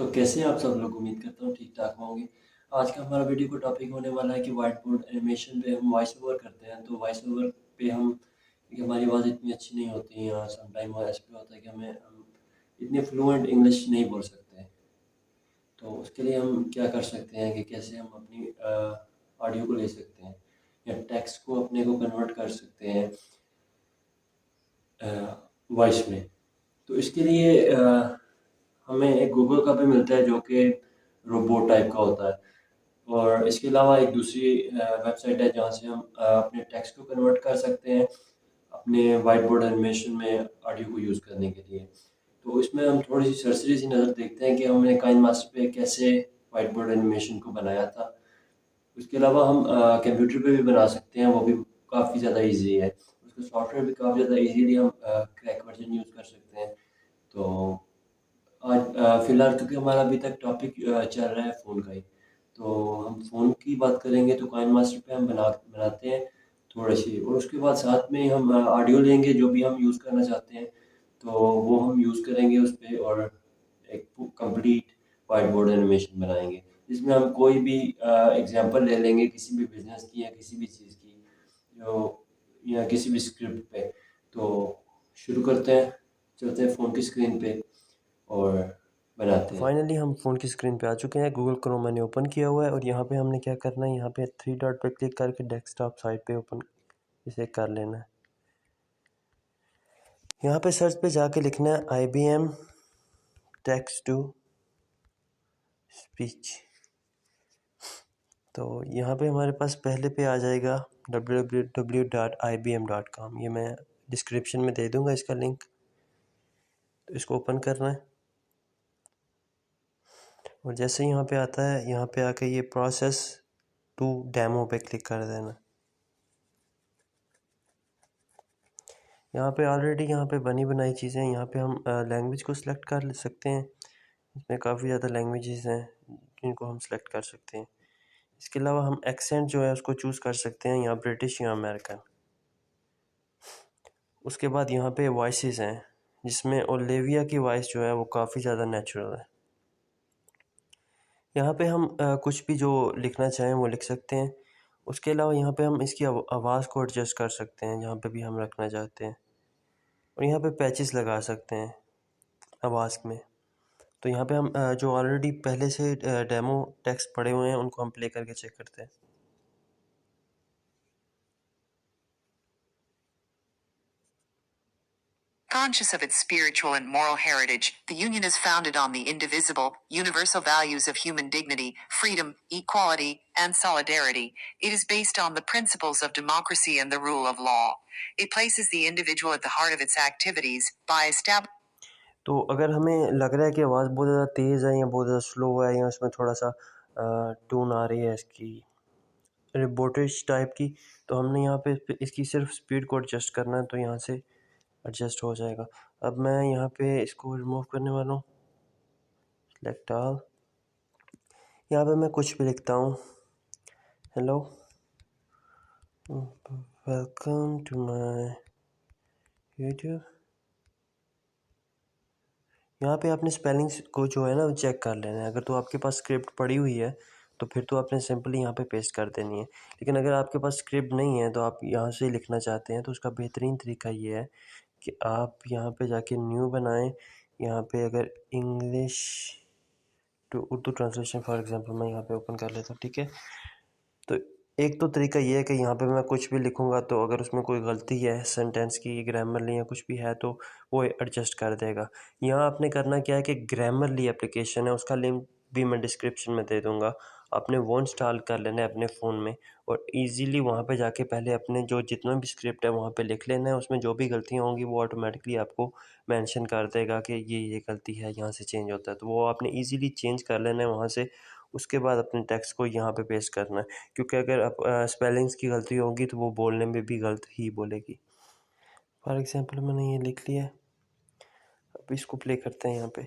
तो कैसे हैं आप सब लोग? उम्मीद करता हूँ ठीक ठाक होंगे। आज का हमारा वीडियो का टॉपिक होने वाला है कि व्हाइट बोर्ड एनिमेशन पे हम वॉइस ओवर करते हैं। तो वॉइस ओवर पे हम कि हमारी आवाज़ इतनी अच्छी नहीं होती है, समटाइम ऐसा भी होता है कि हम इतनी फ्लुएंट इंग्लिश नहीं बोल सकते। तो उसके लिए हम क्या कर सकते हैं कि कैसे हम अपनी ऑडियो को ले सकते हैं या टेक्स्ट को अपने को कन्वर्ट कर सकते हैं वॉइस में। तो इसके लिए हमें एक गूगल का भी मिलता है जो कि रोबोट टाइप का होता है। और इसके अलावा एक दूसरी वेबसाइट है जहाँ से हम अपने टेक्स्ट को कन्वर्ट कर सकते हैं अपने वाइट बोर्ड एनिमेशन में ऑडियो को यूज़ करने के लिए। तो इसमें हम थोड़ी सी सरसरी सी नज़र देखते हैं कि हमने काइन मास्टर पे कैसे वाइट बोर्ड एनिमेशन को बनाया था। उसके अलावा हम कंप्यूटर पे भी बना सकते हैं, वो भी काफ़ी ज़्यादा इजी है। उसका सॉफ्टवेयर भी काफ़ी ज़्यादा इजीली हम क्रैक वर्जन यूज़ कर सकते हैं। तो आज फ़िलहाल क्योंकि हमारा अभी तक टॉपिक चल रहा है फ़ोन का ही, तो हम फ़ोन की बात करेंगे तो काइन मास्टर पे हम बनाते हैं थोड़ी सी, और उसके बाद साथ में हम ऑडियो लेंगे जो भी हम यूज़ करना चाहते हैं, तो वो हम यूज़ करेंगे उस पे और एक कंप्लीट वाइट बोर्ड एनिमेशन बनाएंगे जिसमें हम कोई भी एग्जांपल ले लेंगे किसी भी बिजनेस की या किसी भी चीज़ की जो या किसी भी स्क्रिप्ट पे। तो शुरू करते हैं, चलते हैं फ़ोन की स्क्रीन पे और तो बनाते हैं। फाइनली हम फ़ोन की स्क्रीन पे आ चुके हैं। गूगल क्रोम मैंने ओपन किया हुआ है और यहाँ पे हमने क्या करना है, यहाँ पे थ्री डॉट पे क्लिक करके डेस्कटॉप साइट पे ओपन इसे कर लेना है। यहाँ पे सर्च पे जाके लिखना है IBM टेक्स्ट टू स्पीच। तो यहाँ पे हमारे पास पहले पे आ जाएगा www.ibm.com। ये मैं डिस्क्रिप्शन में दे दूँगा इसका लिंक। तो इसको ओपन करना है और जैसे यहाँ पे आता है, यहाँ पे आके ये प्रोसेस टू डेमो पे क्लिक कर देना। यहाँ पे ऑलरेडी यहाँ पे बनी बनाई चीज़ें, यहाँ पे हम लैंग्वेज को सिलेक्ट कर सकते हैं। इसमें काफ़ी ज़्यादा लैंग्वेजेस हैं जिनको हम सिलेक्ट कर सकते हैं। इसके अलावा हम एक्सेंट जो है उसको चूज़ कर सकते हैं, यहाँ ब्रिटिश या अमेरिकन। उसके बाद यहाँ पे वॉइसेस हैं जिसमें ओलिविया की वॉइस जो है वो काफ़ी ज़्यादा नेचुरल है। यहाँ पे हम कुछ भी जो लिखना चाहें वो लिख सकते हैं। उसके अलावा यहाँ पे हम इसकी आवाज़ को एडजस्ट कर सकते हैं जहाँ पे भी हम रखना चाहते हैं, और यहाँ पे पैचेस लगा सकते हैं आवाज़ में। तो यहाँ पे हम जो ऑलरेडी पहले से डेमो टेक्स्ट पड़े हुए हैं उनको हम प्ले करके चेक करते हैं। Conscious of its spiritual and moral heritage, the Union is founded on the indivisible, universal values of human dignity, freedom, equality, and solidarity. It is based on the principles of democracy and the rule of law. It places the individual at the heart of its activities by establishing तो अगर हमें लग रहा है कि आवाज़ बहुत ज़्यादा तेज़ है या बहुत ज़्यादा स्लो है या उसमें थोड़ा सा टोन आ रही है इसकी रोबोटिश टाइप की, तो हमने यहाँ पे इसकी सिर्फ स्पीड को एडजस्ट करना है, तो यहाँ से एडजस्ट हो जाएगा। अब मैं यहाँ पे इसको रिमूव करने वाला हूँ, सेलेक्ट ऑल। यहाँ पे मैं कुछ भी लिखता हूँ, hello welcome to my YouTube. यहाँ पे आपने स्पेलिंग्स को जो है ना वो चेक कर लेना है। अगर तो आपके पास स्क्रिप्ट पड़ी हुई है तो फिर तो आपने सिंपली यहाँ पे पेस्ट कर देनी है, लेकिन अगर आपके पास स्क्रिप्ट नहीं है तो आप यहाँ से लिखना चाहते हैं तो उसका बेहतरीन तरीका ये है कि आप यहाँ पे जाके न्यू बनाएं। यहाँ पे अगर English to Urdu translation for example मैं यहाँ पे ओपन कर लेता हूँ, ठीक है। तो एक तो तरीका ये है कि यहाँ पे मैं कुछ भी लिखूँगा तो अगर उसमें कोई गलती है सेंटेंस की, ग्रामरली या कुछ भी है तो वो एडजस्ट कर देगा। यहाँ आपने करना क्या है कि ग्रामरली एप्लीकेशन है, उसका लिंक भी मैं डिस्क्रिप्शन में दे दूँगा। आपने वो इंस्टॉल कर लेना है अपने फ़ोन में और इजीली वहाँ पे जाके पहले अपने जो जितना भी स्क्रिप्ट है वहाँ पे लिख लेना है। उसमें जो भी गलतियाँ होंगी वो ऑटोमेटिकली आपको मेंशन कर देगा कि ये गलती है, यहाँ से चेंज होता है, तो वो आपने ईज़िली चेंज कर लेना है वहाँ से। उसके बाद अपने टेक्स्ट को यहाँ पे पेस्ट करना है, क्योंकि अगर आप स्पेलिंग्स की गलती होगी तो वो बोलने में भी गलत ही बोलेगी। फॉर एग्जांपल मैंने ये लिख लिया, अब इसको प्ले करते हैं यहाँ पे।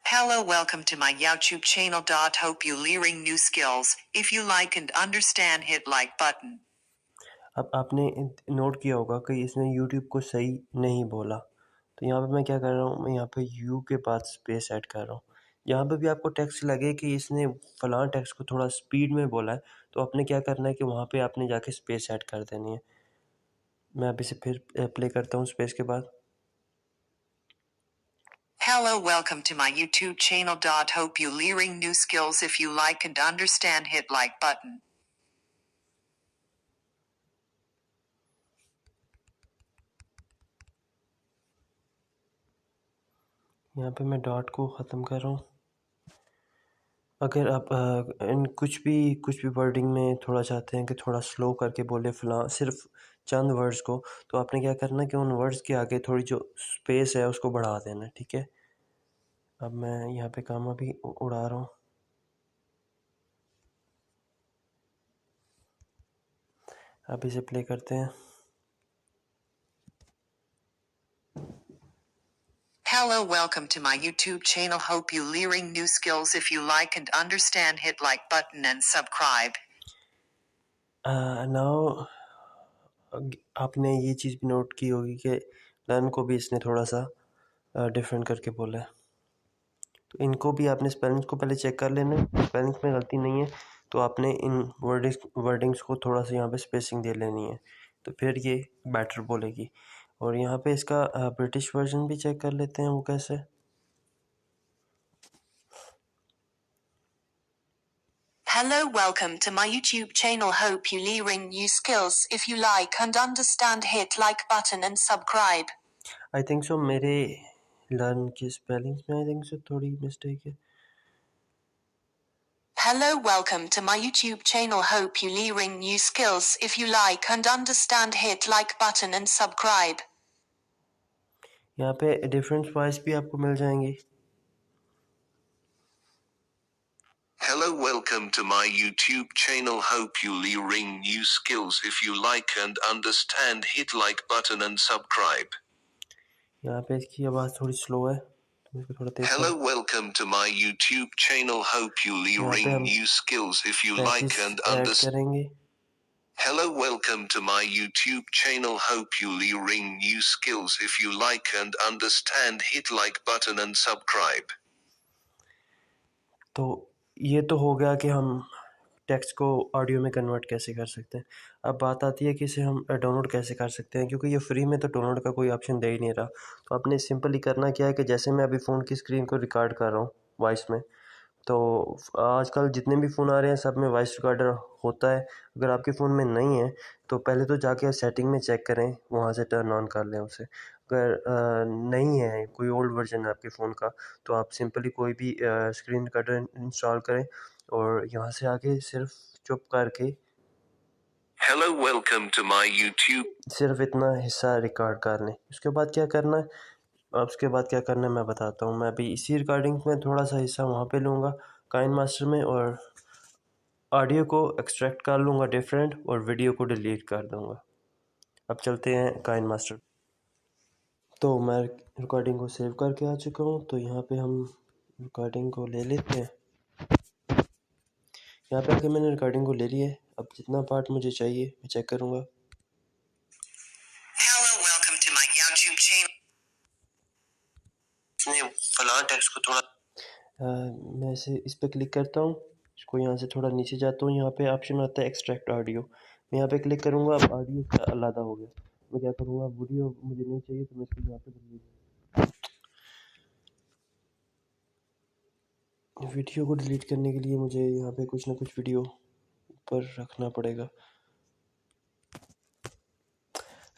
Hello, welcome to my YouTube channel. Hope you learning new skills. If you like and understand, hit like button. अब आपने नोट किया होगा कि इसने यूट्यूब को सही नहीं बोला, तो यहाँ पे मैं क्या कर रहा हूँ, मैं यहाँ पे यू के बाद स्पेस ऐड कर रहा हूँ। यहाँ पे भी आपको टेक्स्ट लगे कि इसने फ़लाँ टेक्स्ट को थोड़ा स्पीड में बोला है, तो आपने क्या करना है कि वहाँ पे आपने जाके स्पेस ऐड कर देनी है। मैं अभी से फिर प्ले करता हूँ स्पेस के बाद। Hello, welcome to my YouTube channel. Hope you learning new skills. If you like and understand, hit like button. यहाँ पे मैं डॉट को ख़त्म कर रहा हूँ। अगर आप इन कुछ भी वर्डिंग में थोड़ा चाहते हैं कि थोड़ा स्लो करके बोले फ़लाँ सिर्फ चंद वर्ड्स को, तो आपने क्या करना है कि उन वर्ड्स के आगे थोड़ी जो स्पेस है उसको बढ़ा देना है, ठीक है। अब मैं यहाँ पे काम अभी उड़ा रहा हूँ। अब इसे प्ले करते हैं। Hello, welcome to my YouTube channel. Hope you learning new skills. If you like and understand, hit like button and subscribe. Now आपने ये चीज़ भी नोट की होगी कि लर्न को भी इसने थोड़ा सा डिफरेंट करके बोला है। तो इनको भी आपने स्पेलिंग्स को पहले चेक कर लेना है। स्पेलिंग्स में गलती नहीं है तो आपने इन वर्डिंग्स को थोड़ा सा यहाँ पे स्पेसिंग दे लेनी है, तो फिर ये बेटर बोलेगी। और यहाँ पे इसका ब्रिटिश वर्जन भी चेक कर लेते हैं वो कैसे। Hello, welcome to my YouTube channel. Hope you learning new skills. If you like and understand, hit like button and subscribe. I think so मेरे लर्न की स्पेलिंग्स में आई थिंक सो थोड़ी मिस्टेक है। Hello, welcome to my YouTube channel. Hope you learning new skills. If you like and understand, hit like button and subscribe. यहाँ पे difference wise भी आपको मिल जाएंगी। Hello, welcome to my YouTube channel. Hope you learning new skills. If you like and understand, hit like button and subscribe. यहाँ पे इसकी आवाज़ थोड़ी स्लो है तो इसको थोड़ा तेज Hello, welcome to my YouTube channel. Hope you learning new skills. If you like and understand. करेंगे। Hello, welcome to my YouTube channel. Hope you learning new skills. If you like and understand, hit like button and subscribe. तो ये तो हो गया कि हम text को audio में कन्वर्ट कैसे कर सकते हैं। अब बात आती है कि इसे हम डाउनलोड कैसे कर सकते हैं, क्योंकि ये फ्री में तो डाउनलोड का कोई ऑप्शन दे ही नहीं रहा। तो आपने सिंपली करना क्या है कि जैसे मैं अभी फ़ोन की स्क्रीन को रिकॉर्ड कर रहा हूँ वॉइस में, तो आजकल जितने भी फ़ोन आ रहे हैं सब में वॉइस रिकॉर्डर होता है। अगर आपके फ़ोन में नहीं है तो पहले तो जाके सेटिंग में चेक करें, वहाँ से टर्न ऑन कर लें उसे। अगर नहीं है, कोई ओल्ड वर्जन है आपके फ़ोन का, तो आप सिंपली कोई भी स्क्रीन रिकॉर्डर इंस्टॉल करें और यहाँ से आके सिर्फ चुप करके Hello, welcome to my YouTube. सिर्फ इतना हिस्सा रिकॉर्ड कर लें। उसके बाद क्या करना है, उसके बाद क्या करना है मैं बताता हूँ। मैं अभी इसी रिकॉर्डिंग में थोड़ा सा हिस्सा वहाँ पे लूँगा काइन मास्टर में, और ऑडियो को एक्सट्रैक्ट कर लूँगा डिफरेंट, और वीडियो को डिलीट कर दूँगा। अब चलते हैं काइन मास्टर। तो मैं रिकॉर्डिंग को सेव करके आ चुका हूँ। तो यहाँ पे हम रिकॉर्डिंग को ले लेते हैं। यहाँ पे आके मैंने रिकॉर्डिंग को ले लिया है। अब जितना पार्ट मुझे चाहिए मैं चेक करूँगा। Hello, welcome to my YouTube channel. फलां टेक्स्ट को थोड़ा मैं इस पर क्लिक करता हूँ, इसको यहाँ से थोड़ा नीचे जाता हूँ। यहाँ पे ऑप्शन आता है एक्सट्रैक्ट ऑडियो, मैं यहाँ पे क्लिक करूँगा। अब ऑडियो का अलग हो गया। मैं क्या करूँगा, वीडियो मुझे नहीं चाहिए तो मैं इसको यहाँ पे वीडियो को डिलीट करने के लिए मुझे यहाँ पे कुछ ना कुछ वीडियो ऊपर रखना पड़ेगा।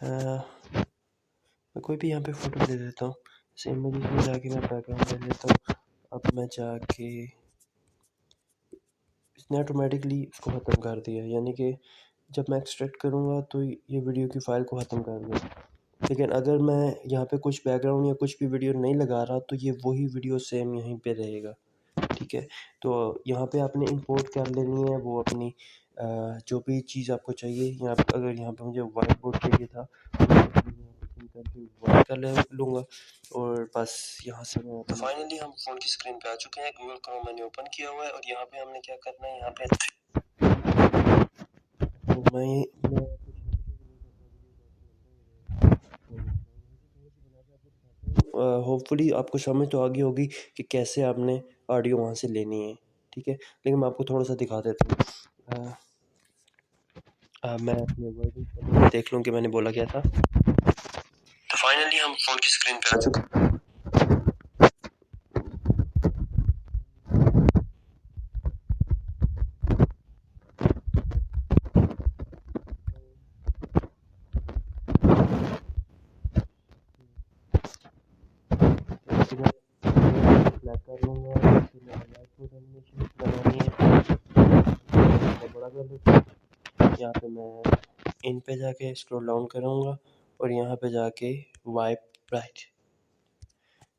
मैं कोई भी यहाँ पे फ़ोटो ले लेता हूँ। जैसे इमेज में जाके मैं बैकग्राउंड ले लेता हूँ। अब मैं जाके इसने ऑटोमेटिकली उसको ख़त्म कर दिया, यानी कि जब मैं एक्सट्रैक्ट करूँगा तो ये वीडियो की फ़ाइल को ख़त्म कर देगा। लेकिन अगर मैं यहाँ पे कुछ बैकग्राउंड या कुछ भी वीडियो नहीं लगा रहा तो ये वही वीडियो सेम यहीं पे रहेगा, ठीक है। तो यहाँ पे आपने इंपोर्ट कर लेनी है वो अपनी जो भी चीज़ आपको चाहिए। यहाँ पे अगर यहाँ पे मुझे वाइट बोर्ड चाहिए था करके वाइट कर लूँगा, और बस यहाँ से मैं तो फाइनली हम फ़ोन की स्क्रीन पे आ चुके हैं। गूगल क्रोम मैंने ओपन किया हुआ है और यहाँ पे हमने क्या करना है, यहाँ पे तो मैं होपफुली आपको समझ तो आ गई होगी कि कैसे आपने ऑडियो वहाँ से लेनी है, ठीक है। लेकिन मैं आपको थोड़ा सा दिखा देता हूँ। मैं अपने वर्जन देख लूँ कि मैंने बोला क्या था। तो फाइनली हम फ़ोन की स्क्रीन पे आ चुके हैं। सिलेक्ट कर लूँगा, फिर मैं व्हाइट एनिमेशन बनानी है, बड़ा कर लेता हूँ। यहाँ पे मैं इन पे जाके स्क्रॉल डाउन करूँगा और यहाँ पे जाके वाइप राइट।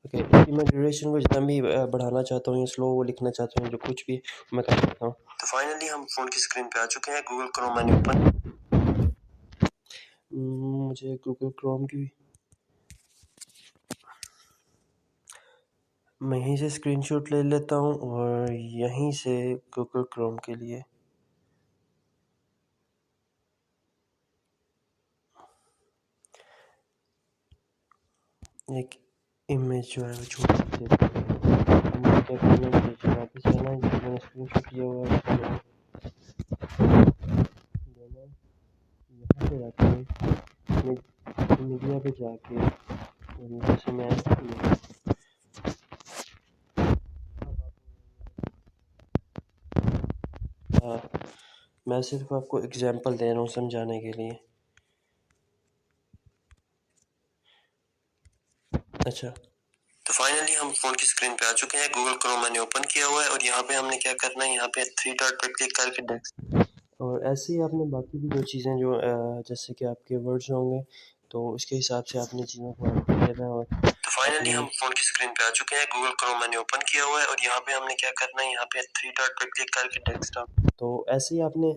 ओके, इसकी मैं ड्यूरेशन को जितना भी बढ़ाना चाहता हूँ या स्लो वो लिखना चाहता हूँ, जो कुछ भी मैं कर सकता हूँ। तो फाइनली हम फ़ोन की स्क्रीन पे आ चुके हैं। गूगल क्रोम मैंने ओपन, मुझे गूगल क्रोम की मैं यहीं से स्क्रीनशॉट ले लेता हूँ और यहीं से गूगल क्रोम के लिए एक इमेज जो है वो छोड़ देते हैं। मुझे क्या करना है कि वापस आना है, जो मैंने स्क्रीनशॉट लिया हुआ है उसको देना है। यहाँ पे जाके मीडिया पे जाके जैसे मैं मैं सिर्फ आपको एग्जांपल दे रहा हूँ समझाने के लिए। अच्छा, तो फाइनली हम फ़ोन की स्क्रीन पे आ चुके हैं। गूगल क्रोम मैंने ओपन किया हुआ है और यहाँ पे हमने क्या करना है, यहाँ पे 3 डॉट पर क्लिक करके डेस्क और ऐसे ही आपने बाकी भी जो चीज़ें जो जैसे कि आपके वर्ड्स होंगे तो उसके हिसाब से आपने चीज़ों को ऐड कर देना। और तो फाइनली हम फ़ोन की स्क्रीन पे आ चुके हैं। गूगल क्रोम मैंने ओपन किया हुआ है और यहाँ पे हमने क्या करना है, यहाँ पे 3 डॉट पर क्लिक करके डेस्कटॉप। तो ऐसे ही आपने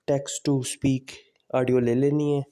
टेक्स्ट टू स्पीक ऑडियो ले लेनी है।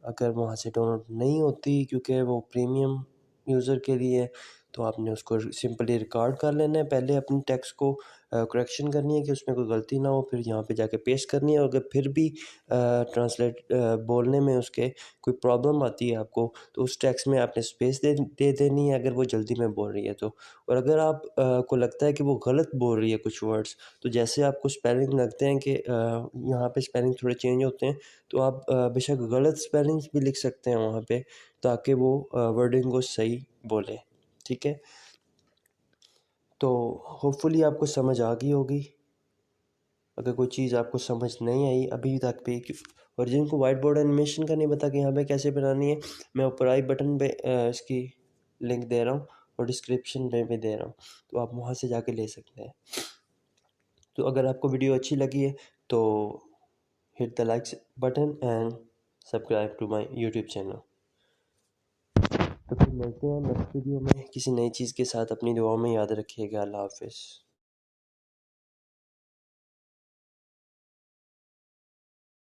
अगर वहाँ से डाउनलोड नहीं होती क्योंकि वो प्रीमियम यूज़र के लिए, तो आपने उसको सिंपली रिकॉर्ड कर लेना है। पहले अपनी टेक्स्ट को करेक्शन करनी है कि उसमें कोई गलती ना हो, फिर यहाँ पे जाके पेस्ट करनी है। और अगर फिर भी ट्रांसलेट बोलने में उसके कोई प्रॉब्लम आती है आपको, तो उस टेक्स्ट में आपने स्पेस दे देनी है अगर वो जल्दी में बोल रही है तो। और अगर आप को लगता है कि वो गलत बोल रही है कुछ वर्ड्स, तो जैसे आपको स्पेलिंग लगते हैं कि यहाँ पे स्पेलिंग थोड़े चेंज होते हैं, तो आप बेशक गलत स्पेलिंग्स भी लिख सकते हैं वहाँ पे, ताकि वो वर्डिंग को सही बोले, ठीक है। तो होपफुली आपको समझ आ गई होगी। अगर कोई चीज़ आपको समझ नहीं आई अभी तक भी, और जिनको वाइट बोर्ड एनिमेशन का नहीं पता कि यहाँ पे कैसे बनानी है, मैं ऊपर आई बटन पे इसकी लिंक दे रहा हूँ और डिस्क्रिप्शन में भी दे रहा हूँ, तो आप वहाँ से जाके ले सकते हैं। तो अगर आपको वीडियो अच्छी लगी है तो hit the like button and subscribe to my YouTube channel. तो फिर मिलते हैं नेक्स्ट वीडियो में किसी नई चीज़ के साथ। अपनी दुआओं में याद रखिएगा। अल्लाह हाफिज़।